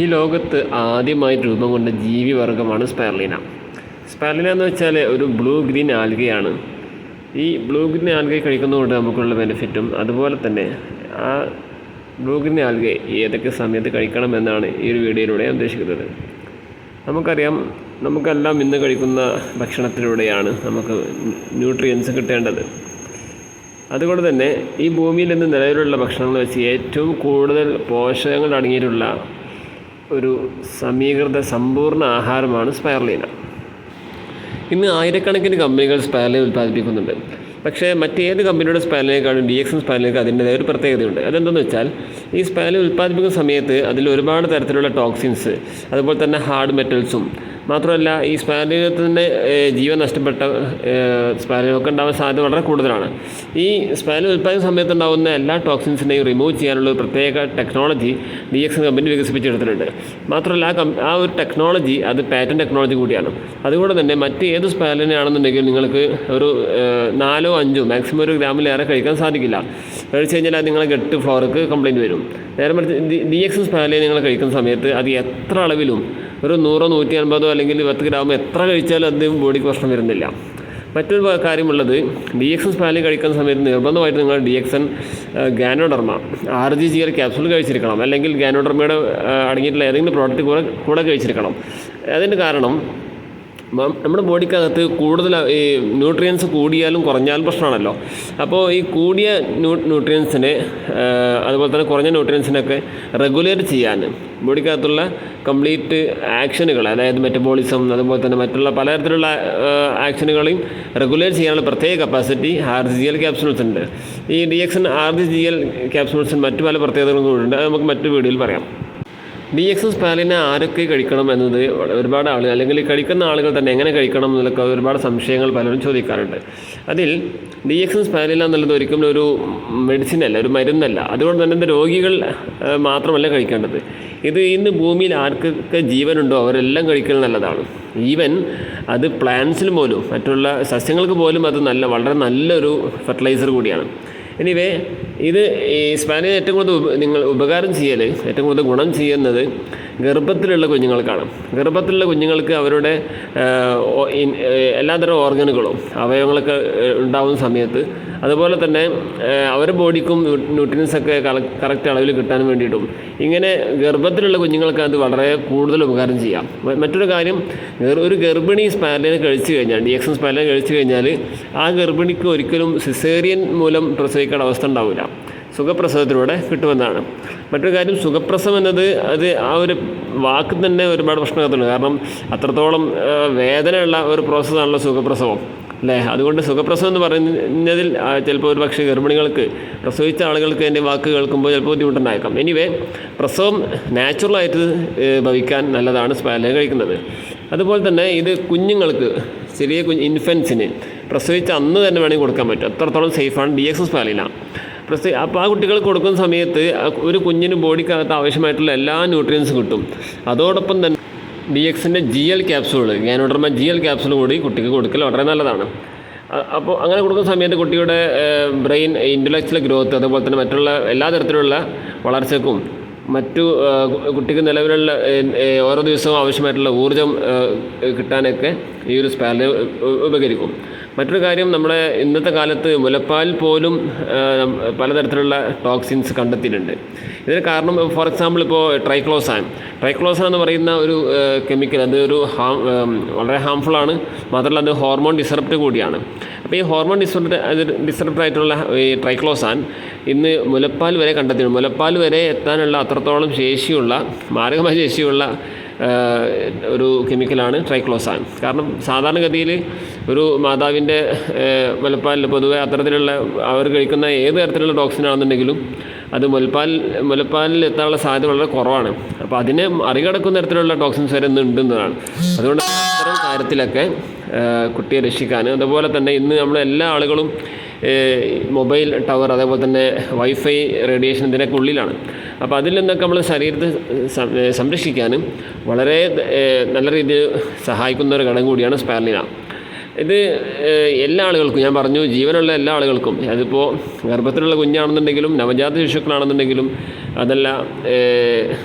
ഈ ലോകത്ത് ആദ്യമായി രൂപം കൊണ്ട ജീവിവർഗമാണ് സ്പൈർലിന. സ്പൈർലിന എന്ന് വെച്ചാൽ ഒരു ബ്ലൂ ഗ്രീൻ ആൽഗയാണ്. ഈ ബ്ലൂ ഗ്രീൻ ആൽഗ കഴിക്കുന്നതുകൊണ്ട് നമുക്കുള്ള ബെനിഫിറ്റും അതുപോലെ തന്നെ ആ ബ്ലൂ ഗ്രീൻ ആൽഗ ഏതൊക്കെ സമയത്ത് കഴിക്കണമെന്നാണ് ഈ ഒരു വീഡിയോയിലൂടെ ഉദ്ദേശിക്കുന്നത്. നമുക്കറിയാം, നമുക്കെല്ലാം ഇന്ന് കഴിക്കുന്ന ഭക്ഷണത്തിലൂടെയാണ് നമുക്ക് ന്യൂട്രിയൻസ് കിട്ടേണ്ടത്. അതുകൊണ്ട് തന്നെ ഈ ഭൂമിയിൽ നിന്ന് നിലവിലുള്ള ഭക്ഷണങ്ങൾ വെച്ച് ഏറ്റവും കൂടുതൽ പോഷകങ്ങൾ അടങ്ങിയിട്ടുള്ള ഒരു സമീകൃത സമ്പൂർണ്ണ ആഹാരമാണ് സ്പൈർലിന. ഇന്ന് ആയിരക്കണക്കിന് കമ്പനികൾ സ്പൈർലിന ഉൽപ്പാദിപ്പിക്കുന്നുണ്ട്. പക്ഷേ മറ്റേത് കമ്പനിയുടെ സ്പൈർലിനേക്കാളും DXN സ്പൈർലിനക്ക് അതിൻ്റെതായ ഒരു പ്രത്യേകതയുണ്ട്. അതെന്തെന്ന് വെച്ചാൽ, ഈ സ്പൈർലിന ഉൽപ്പാദിപ്പിക്കുന്ന സമയത്ത് അതിൽ ഒരുപാട് തരത്തിലുള്ള ടോക്സിൻസ്, അതുപോലെ തന്നെ ഹാർഡ് മെറ്റൽസും, മാത്രമല്ല ഈ സ്പൈർലിനത്തിൻ്റെ ജീവൻ നഷ്ടപ്പെട്ട സ്പൈർലിനൊക്കെ ഉണ്ടാവാൻ സാധ്യത വളരെ കൂടുതലാണ്. ഈ സ്പൈർലിന ഉൽപ്പാദിക്കുന്ന സമയത്തുണ്ടാകുന്ന എല്ലാ ടോക്സിൻസിനെയും റിമൂവ് ചെയ്യാനുള്ള ഒരു പ്രത്യേക ടെക്നോളജി DXN കമ്പനി വികസിപ്പിച്ചെടുത്തിട്ടുണ്ട്. മാത്രമല്ല ആ ഒരു ടെക്നോളജി അത് പാറ്റന്റ് ടെക്നോളജി കൂടിയാണ്. അതുകൊണ്ട് തന്നെ മറ്റ് ഏത് സ്പൈർലിനയാണെന്നുണ്ടെങ്കിൽ നിങ്ങൾക്ക് ഒരു 4-5 മാക്സിമം ഒരു ഗ്രാമിലേറെ കഴിക്കാൻ സാധിക്കില്ല. കഴിച്ച് കഴിഞ്ഞാൽ അത് നിങ്ങളെ ഗട്ട് ഫ്ലോർക്ക് കംപ്ലയിൻറ്റ് വരും. നേരെ മറിച്ച് DXN സ്പൈർലിന നിങ്ങൾ കഴിക്കുന്ന സമയത്ത് അത് എത്ര അളവിലും ഒരു 100-150 അല്ലെങ്കിൽ 10 ഗ്രാം എത്ര കഴിച്ചാലും അതിന് ബോഡിക്ക് പ്രശ്നം വരുന്നില്ല. മറ്റൊരു കാര്യമുള്ളത്, DXN സ്പൈർലിന കഴിക്കുന്ന സമയത്ത് നിർബന്ധമായിട്ട് നിങ്ങൾ DXN ഗാനോഡർമ RGGL ക്യാപ്സൂൾ കഴിച്ചിരിക്കണം, അല്ലെങ്കിൽ ഗാനോഡർമയുടെ അടങ്ങിയിട്ടുള്ള ഏതെങ്കിലും പ്രോഡക്റ്റ് കൂടെ കഴിച്ചിരിക്കണം. അതിൻ്റെ കാരണം നമ്മുടെ ബോഡിക്കകത്ത് കൂടുതൽ ഈ ന്യൂട്രിയൻസ് കൂടിയാലും കുറഞ്ഞാലും പ്രശ്നമാണല്ലോ. അപ്പോൾ ഈ കൂടിയ ന്യൂട്രിയൻസിനെ അതുപോലെ തന്നെ കുറഞ്ഞ ന്യൂട്രിയൻസിനൊക്കെ റെഗുലേറ്റ് ചെയ്യാൻ ബോഡിക്കകത്തുള്ള കംപ്ലീറ്റ് ആക്ഷനുകൾ, അതായത് മെറ്റബോളിസം, അതുപോലെ തന്നെ മറ്റുള്ള പലതരത്തിലുള്ള ആക്ഷനുകളെയും റെഗുലേറ്റ് ചെയ്യാനുള്ള പ്രത്യേക കപ്പാസിറ്റി RGGL ക്യാപ്സൂൾസ് ഉണ്ട്. ഈ DXN RGGL ക്യാപ്സൂൾസിന് മറ്റു പല പ്രത്യേകതകളും കൂടിയുണ്ട്. അത് നമുക്ക് മറ്റു വീഡിയോയിൽ പറയാം. DXN സ്പൈർലിന ആരൊക്കെ കഴിക്കണം എന്നത് ഒരുപാട് ആളുകൾ, അല്ലെങ്കിൽ കഴിക്കുന്ന ആളുകൾ തന്നെ എങ്ങനെ കഴിക്കണം എന്നൊക്കെ ഒരുപാട് സംശയങ്ങൾ പലരും ചോദിക്കാറുണ്ട്. അതിൽ DXN സ്പൈർലിന എന്നുള്ളത് ഒരിക്കലും ഒരു മെഡിസിനല്ല, ഒരു മരുന്നല്ല. അതുകൊണ്ട് തന്നെ രോഗികൾ മാത്രമല്ല കഴിക്കേണ്ടത്. ഇത് ഇന്ന് ഭൂമിയിൽ ആർക്കൊക്കെ ജീവനുണ്ടോ അവരെല്ലാം കഴിക്കുന്നത് നല്ലതാണ്. ഈവൻ അത് പ്ലാന്റ്സിന് പോലും, മറ്റുള്ള സസ്യങ്ങൾക്ക് പോലും അത് വളരെ നല്ലൊരു ഫെർട്ടിലൈസർ കൂടിയാണ്. എനിവേ, ഇത് ഈ സ്പൈർലിന ഏറ്റവും കൂടുതൽ നിങ്ങൾ ഉപകാരം ചെയ്യൽ, ഏറ്റവും കൂടുതൽ ഗുണം ചെയ്യുന്നത് ഗർഭത്തിലുള്ള കുഞ്ഞുങ്ങൾക്കാണ്. ഗർഭത്തിലുള്ള കുഞ്ഞുങ്ങൾക്ക് അവരുടെ എല്ലാതരം ഓർഗനുകളും അവയവങ്ങളൊക്കെ ഉണ്ടാകുന്ന സമയത്ത്, അതുപോലെ തന്നെ അവരുടെ ബോഡിക്കും ന്യൂട്രിയൻസൊക്കെ കറക്റ്റ് അളവിൽ കിട്ടാൻ വേണ്ടിയിട്ടും ഇങ്ങനെ ഗർഭത്തിലുള്ള കുഞ്ഞുങ്ങൾക്ക് അത് വളരെ കൂടുതൽ ഉപകാരം ചെയ്യാം. മറ്റൊരു കാര്യം, ഒരു ഗർഭിണി സ്പൈർലിന കഴിച്ചു കഴിഞ്ഞാൽ, DXN സ്പൈർലിന കഴിച്ചു കഴിഞ്ഞാൽ ആ ഗർഭിണിക്ക് ഒരിക്കലും സിസേറിയൻ മൂലം പ്രസവിക്കേണ്ട അവസ്ഥ ഉണ്ടാവില്ല, സുഖപ്രസവത്തിലൂടെ കിട്ടുമെന്നാണ്. മറ്റൊരു കാര്യം, സുഖപ്രസവം എന്നത് അത് ആ ഒരു വാക്ക് തന്നെ ഒരുപാട് പ്രശ്നങ്ങളുണ്ട്. കാരണം അത്രത്തോളം വേദനയുള്ള ഒരു പ്രോസസ്സാണല്ലോ സുഖപ്രസവം, അല്ലേ? അതുകൊണ്ട് സുഖപ്രസവം എന്ന് പറയുന്നതിൽ ചിലപ്പോൾ ഒരു പക്ഷേ ഗർഭിണികൾക്ക്, പ്രസവിച്ച ആളുകൾക്ക് എൻ്റെ വാക്ക് കേൾക്കുമ്പോൾ ചിലപ്പോൾ ബുദ്ധിമുട്ടുണ്ടായേക്കാം. എനിവേ, പ്രസവം നാച്ചുറലായിട്ട് ഭവിക്കാൻ നല്ലതാണ് സ്പൈർലിന കഴിക്കുന്നത്. അതുപോലെ തന്നെ ഇത് കുഞ്ഞുങ്ങൾക്ക്, ചെറിയ ഇൻഫൻസിന് പ്രസവിച്ച അന്ന് തന്നെ വേണമെങ്കിൽ കൊടുക്കാൻ പറ്റും. അത്രത്തോളം സേഫാണ് DXN സ്പൈർലിന. അപ്പോൾ ആ കുട്ടികൾക്ക് കൊടുക്കുന്ന സമയത്ത് ഒരു കുഞ്ഞിന് ബോഡിക്കകത്ത് ആവശ്യമായിട്ടുള്ള എല്ലാ ന്യൂട്രിയൻസും കിട്ടും. അതോടൊപ്പം തന്നെ DXN GL capsule, Ganoderma GL capsule കൂടി കുട്ടിക്ക് കൊടുക്കൽ വളരെ നല്ലതാണ്. അപ്പോൾ അങ്ങനെ കൊടുക്കുന്ന സമയത്ത് കുട്ടിയുടെ ബ്രെയിൻ, ഇൻ്റലക്ച്വൽ ഗ്രോത്ത്, അതുപോലെ തന്നെ മറ്റുള്ള എല്ലാ തരത്തിലുള്ള വളർച്ചയ്ക്കും കുട്ടിക്ക് നിലവിലുള്ള ഓരോ ദിവസവും ആവശ്യമായിട്ടുള്ള ഊർജ്ജം കിട്ടാനൊക്കെ ഈ ഒരു സ്പൈർലിന ഉപകരിക്കും. മറ്റൊരു കാര്യം, നമ്മുടെ ഇന്നത്തെ കാലത്ത് മുലപ്പാൽ പോലും പലതരത്തിലുള്ള ടോക്സിൻസ് കണ്ടെത്തിയിട്ടുണ്ട്. ഇതിന് കാരണം, ഫോർ എക്സാമ്പിൾ, ഇപ്പോൾ ട്രൈക്ലോസാൻ എന്ന് പറയുന്ന ഒരു കെമിക്കൽ, അത് വളരെ ഹാംഫുള്ളാണ്. മാത്രമല്ല അത് ഹോർമോൺ ഡിസറപ്റ്റ് കൂടിയാണ്. അപ്പോൾ ഈ ഹോർമോൺ ഡിസറപ്റ്റ് ആയിട്ടുള്ള ഈ ട്രൈക്ലോസാൻ ഇന്ന് മുലപ്പാൽ വരെ കണ്ടെത്തിയിട്ടുണ്ട്. മുലപ്പാൽ വരെ എത്താനുള്ള അത്രത്തോളം മാരകമായ ശേഷിയുള്ള ഒരു കെമിക്കലാണ് ട്രൈക്ലോസാൻ. കാരണം സാധാരണഗതിയിൽ ഒരു മാതാവിൻ്റെ മുലപ്പാലിൽ പൊതുവെ അത്തരത്തിലുള്ള അവർ കഴിക്കുന്ന ഏത് തരത്തിലുള്ള ടോക്സിനാണെന്നുണ്ടെങ്കിലും അത് മുലപ്പാലിൽ എത്താനുള്ള സാധ്യത വളരെ കുറവാണ്. അപ്പോൾ അതിനെ മറികടക്കുന്ന തരത്തിലുള്ള ടോക്സിൻസ് വരെ ഇന്ന് ഉണ്ടെന്നതാണ്. അതുകൊണ്ട് അത്തരം കാര്യത്തിലൊക്കെ കുട്ടിയെ രക്ഷിക്കാൻ, അതുപോലെ തന്നെ ഇന്ന് എല്ലാ ആളുകളും മൊബൈൽ ടവർ, അതേപോലെ തന്നെ വൈഫൈ റേഡിയേഷൻ ഇതിനൊക്കെ ഉള്ളിലാണ്. അപ്പോൾ അതിൽ നിന്നൊക്കെ നമ്മൾ ശരീരത്തെ സംരക്ഷിക്കാനും വളരെ നല്ല രീതിയിൽ സഹായിക്കുന്ന ഒരു ഘടകം കൂടിയാണ് സ്പൈർലിന. ഇത് എല്ലാ ആളുകൾക്കും, ഞാൻ പറഞ്ഞു, ജീവനുള്ള എല്ലാ ആളുകൾക്കും, അതിപ്പോൾ ഗർഭത്തിലുള്ള കുഞ്ഞാണെന്നുണ്ടെങ്കിലും നവജാത ശിശുക്കളാണെന്നുണ്ടെങ്കിലും അതല്ല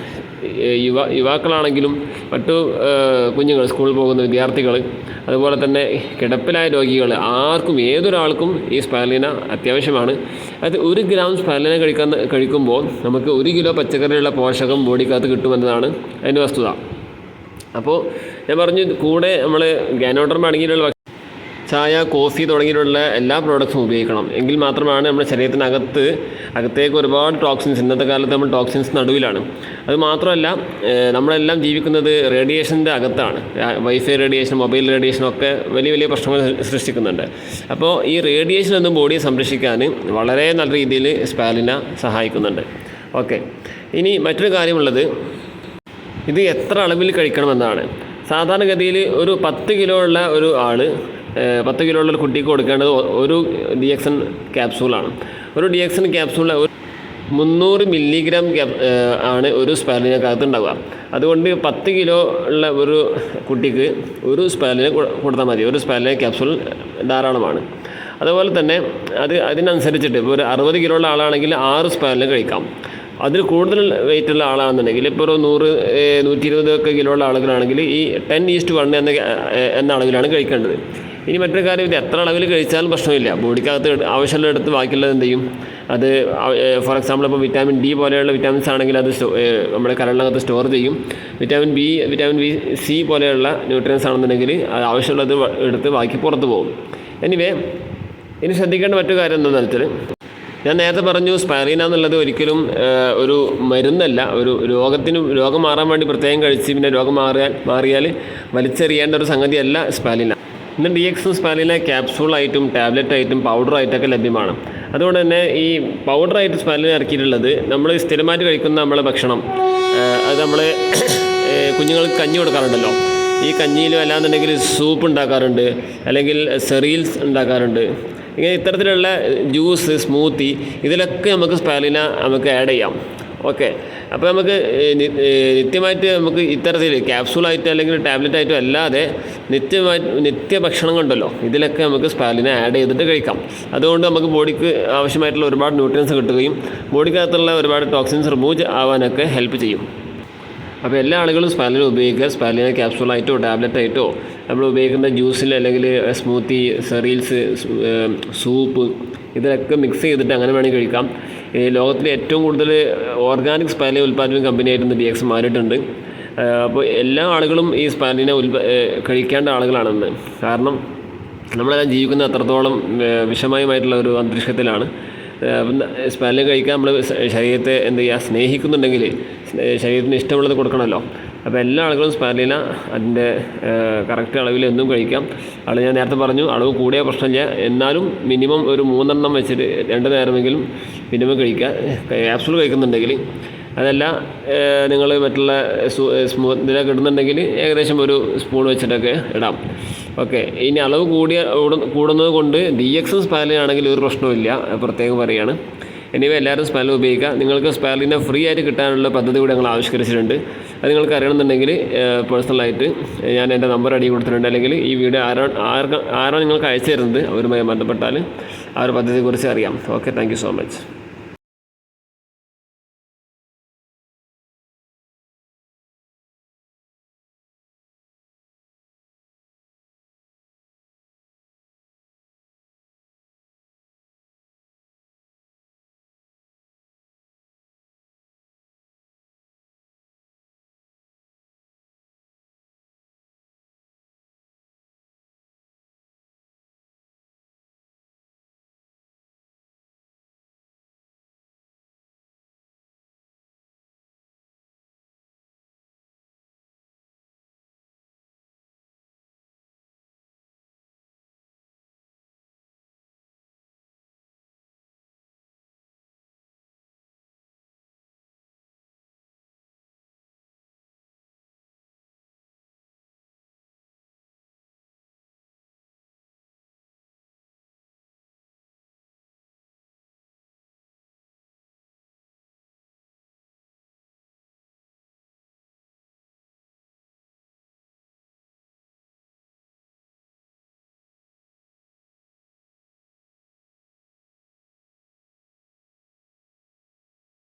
യുവാക്കളാണെങ്കിലും മറ്റു കുഞ്ഞുങ്ങൾ സ്കൂളിൽ പോകുന്ന വിദ്യാർത്ഥികൾ, അതുപോലെ തന്നെ കിടപ്പിലായ രോഗികൾ, ആർക്കും ഏതൊരാൾക്കും ഈ സ്പൈറുലിന അത്യാവശ്യമാണ്. അത് 1 ഗ്രാം സ്പൈറുലിന കഴിക്കുമ്പോൾ നമുക്ക് 1 കിലോ പച്ചക്കറിയുള്ള പോഷകം ബോഡിക്കകത്ത് കിട്ടുമെന്നതാണ് അതിൻ്റെ വസ്തുത. അപ്പോൾ ഞാൻ പറഞ്ഞു, കൂടെ നമ്മൾ ഗാനോഡർമ അടങ്ങിയിട്ടുള്ള ചായ, കോഫി തുടങ്ങിയിട്ടുള്ള എല്ലാ പ്രോഡക്ട്സും ഉപയോഗിക്കണം. എങ്കിൽ മാത്രമാണ് നമ്മുടെ അകത്തേക്ക് ഒരുപാട് ടോക്സിൻസ്, ഇന്നത്തെ കാലത്ത് നമ്മൾ ടോക്സിൻസ് നടുവിലാണ്. അത് മാത്രമല്ല, നമ്മളെല്ലാം ജീവിക്കുന്നത് റേഡിയേഷൻ്റെ അകത്താണ്. വൈഫൈ റേഡിയേഷൻ, മൊബൈൽ റേഡിയേഷൻ ഒക്കെ വലിയ വലിയ പ്രശ്നങ്ങൾ സൃഷ്ടിക്കുന്നുണ്ട്. അപ്പോൾ ഈ റേഡിയേഷൻ ഒന്നും ബോഡിയെ സംരക്ഷിക്കാൻ വളരെ നല്ല രീതിയിൽ സ്പൈറുലിന സഹായിക്കുന്നുണ്ട്. ഓക്കെ, ഇനി മറ്റൊരു കാര്യമുള്ളത്, ഇത് എത്ര അളവിൽ കഴിക്കണമെന്നാണ്. സാധാരണഗതിയിൽ ഒരു 10 കിലോ ഉള്ള ഒരു ആൾ, 10 കിലോ ഉള്ള ഒരു കുട്ടിക്ക് കൊടുക്കേണ്ടത് ഒരു DXN ക്യാപ്സൂളാണ്. ഒരു DXN ക്യാപ്സൂൾ 300 മില്ലിഗ്രാം ആണ് ഒരു സ്പൈറുലിനകത്ത് ഉണ്ടാവുക. അതുകൊണ്ട് 10 കിലോ ഉള്ള ഒരു കുട്ടിക്ക് ഒരു സ്പൈറുലിന കൊടുത്താൽ മതി. ഒരു സ്പൈറുലിന ക്യാപ്സൂൾ ധാരാളമാണ്. അതുപോലെ തന്നെ അതിനനുസരിച്ചിട്ട് ഇപ്പോൾ ഒരു 60 കിലോ ഉള്ള ആളാണെങ്കിൽ 6 സ്പൈറുലിന കഴിക്കാം. അതിൽ കൂടുതൽ വെയിറ്റുള്ള ആളാണെന്നുണ്ടെങ്കിൽ, ഇപ്പോൾ ഒരു 100-120 കിലോ ഉള്ള ആളുകളാണെങ്കിൽ ഈ 10:1 എന്ന അളവിലാണ് കഴിക്കേണ്ടത്. ഇനി മറ്റൊരു കാര്യം, ഇത് എത്ര അളവിൽ കഴിച്ചാലും പ്രശ്നമില്ല. ബോഡിക്കകത്ത് ആവശ്യമുള്ള എടുത്ത് ബാക്കിയുള്ളത് എന്ത് ചെയ്യും, അത് ഫോർ എക്സാമ്പിൾ ഇപ്പോൾ വിറ്റാമിൻ D പോലെയുള്ള വിറ്റാമിൻസ് ആണെങ്കിൽ അത് നമ്മുടെ കരളിനകത്ത് സ്റ്റോർ ചെയ്യും. വിറ്റാമിൻ ബി സി പോലെയുള്ള ന്യൂട്രിയൻസ് ആണെന്നുണ്ടെങ്കിൽ അത് ആവശ്യമുള്ളത് എടുത്ത് ബാക്കി പുറത്ത് പോകും. ഇനി ശ്രദ്ധിക്കേണ്ട മറ്റൊരു കാര്യം എന്താണെന്ന് വെച്ചാൽ, ഞാൻ നേരത്തെ പറഞ്ഞു, സ്പൈറുലിന എന്നുള്ളത് ഒരിക്കലും ഒരു മരുന്നല്ല. ഒരു രോഗം മാറാൻ വേണ്ടി പ്രത്യേകം കഴിച്ച് പിന്നെ രോഗം മാറിയാൽ വലിച്ചെറിയേണ്ട ഒരു സംഗതിയല്ല സ്പൈറുലിന. ഇന്ന് DXN സ്പൈറുലിന ക്യാപ്സൂളായിട്ടും ടാബ്ലറ്റായിട്ടും പൗഡറായിട്ടൊക്കെ ലഭ്യമാണ്. അതുകൊണ്ട് തന്നെ ഈ പൗഡറായിട്ട് സ്പൈറുലിന ഇറക്കിയിട്ടുള്ളത് നമ്മൾ സ്ഥിരമായിട്ട് കഴിക്കുന്ന നമ്മളെ ഭക്ഷണം, അത് നമ്മൾ കുഞ്ഞുങ്ങൾക്ക് കഞ്ഞി കൊടുക്കാറുണ്ടല്ലോ, ഈ കഞ്ഞിയിലും അല്ലാന്നുണ്ടെങ്കിൽ സൂപ്പ് ഉണ്ടാക്കാറുണ്ട്, അല്ലെങ്കിൽ സെറീൽസ് ഉണ്ടാക്കാറുണ്ട്. ഇങ്ങനെ ഇത്തരത്തിലുള്ള ജ്യൂസ്, സ്മൂത്തി, ഇതിലൊക്കെ നമുക്ക് സ്പൈറുലിന ആഡ് ചെയ്യാം. ഓക്കെ, അപ്പോൾ നമുക്ക് നിത്യമായിട്ട് നമുക്ക് ഇത്തരത്തിൽ ക്യാപ്സൂളായിട്ട് അല്ലെങ്കിൽ ടാബ്ലറ്റായിട്ടോ അല്ലാതെ നിത്യഭക്ഷണങ്ങളുണ്ടല്ലോ, ഇതിലൊക്കെ നമുക്ക് സ്പൈറുലിന ആഡ് ചെയ്തിട്ട് കഴിക്കാം. അതുകൊണ്ട് നമുക്ക് ബോഡിക്ക് ആവശ്യമായിട്ടുള്ള ഒരുപാട് ന്യൂട്രിയൻസ് കിട്ടുകയും ബോഡിക്കകത്തുള്ള ഒരുപാട് ടോക്സിൻസ് റിമൂവ് ആവാനൊക്കെ ഹെൽപ്പ് ചെയ്യും. അപ്പോൾ എല്ലാ ആളുകളും സ്പൈറുലിന ഉപയോഗിക്കുക. സ്പൈറുലിന ക്യാപ്സൂളായിട്ടോ ടാബ്ലറ്റായിട്ടോ നമ്മൾ ഉപയോഗിക്കുന്ന ജ്യൂസിൽ അല്ലെങ്കിൽ സ്മൂത്തി, സെറീൽസ്, സൂപ്പ്, ഇതിലൊക്കെ മിക്സ് ചെയ്തിട്ട് അങ്ങനെ വേണമെങ്കിൽ കഴിക്കാം. ലോകത്തിലെ ഏറ്റവും കൂടുതൽ ഓർഗാനിക് സ്പൈറുലിന ഉൽപ്പാദിപ്പിക്കുന്ന കമ്പനിയായിട്ട് DXN മാറിയിട്ടുണ്ട്. അപ്പോൾ എല്ലാ ആളുകളും ഈ സ്പൈറുലിന കഴിക്കേണ്ട ആളുകളാണെന്ന്. കാരണം നമ്മളെല്ലാം ജീവിക്കുന്ന അത്രത്തോളം വിഷമയമായിട്ടുള്ള ഒരു അന്തരീക്ഷത്തിലാണ്. സ്പൈറുലിന കഴിക്കാൻ നമ്മൾ ശരീരത്തെ സ്നേഹിക്കുന്നുണ്ടെങ്കിൽ ശരീരത്തിന് ഇഷ്ടമുള്ളത് കൊടുക്കണമല്ലോ. അപ്പോൾ എല്ലാ ആളുകളും സ്പൈറുലിന അതിൻ്റെ കറക്റ്റ് അളവിൽ എന്നും കഴിക്കാം. ഞാൻ നേരത്തെ പറഞ്ഞു, അളവ് കൂടിയ പ്രശ്നമില്ല, എന്നാലും മിനിമം ഒരു 3 എണ്ണം വെച്ചിട്ട് 2 നേരമെങ്കിലും മിനിമം കഴിക്കുക. ക്യാപ്സൂൾ കഴിക്കുന്നുണ്ടെങ്കിൽ, അതല്ല നിങ്ങൾ മറ്റുള്ള ഇതിലൊക്കെ ഇടുന്നുണ്ടെങ്കിൽ ഏകദേശം ഒരു സ്പൂൺ വെച്ചിട്ടൊക്കെ ഇടാം. ഓക്കെ, ഇനി അളവ് കൂടുന്നത് കൊണ്ട് DXN സ്പൈറുലിന ആണെങ്കിൽ ഒരു പ്രശ്നവുമില്ല, പ്രത്യേകം പറയുകയാണ്. എനിവേ എല്ലാവരും സ്പൈറുലിന ഉപയോഗിക്കുക. നിങ്ങൾക്ക് സ്പൈറുലിന ഫ്രീ ആയിട്ട് കിട്ടാനുള്ള പദ്ധതി കൂടി ഞങ്ങൾ ആവിഷ്കരിച്ചിട്ടുണ്ട്. അത് നിങ്ങൾക്ക് അറിയണമെന്നുണ്ടെങ്കിൽ പേഴ്സണലായിട്ട് ഞാൻ എൻ്റെ നമ്പർ അടി കൊടുത്തിട്ടുണ്ട്, അല്ലെങ്കിൽ ഈ വീഡിയോ ആരാണ് നിങ്ങൾക്ക് അയച്ചു തരുന്നത് അവരുമായി ബന്ധപ്പെട്ടാൽ ആ ഒരു പദ്ധതിയെക്കുറിച്ച് അറിയാം. Okay, thank you so much.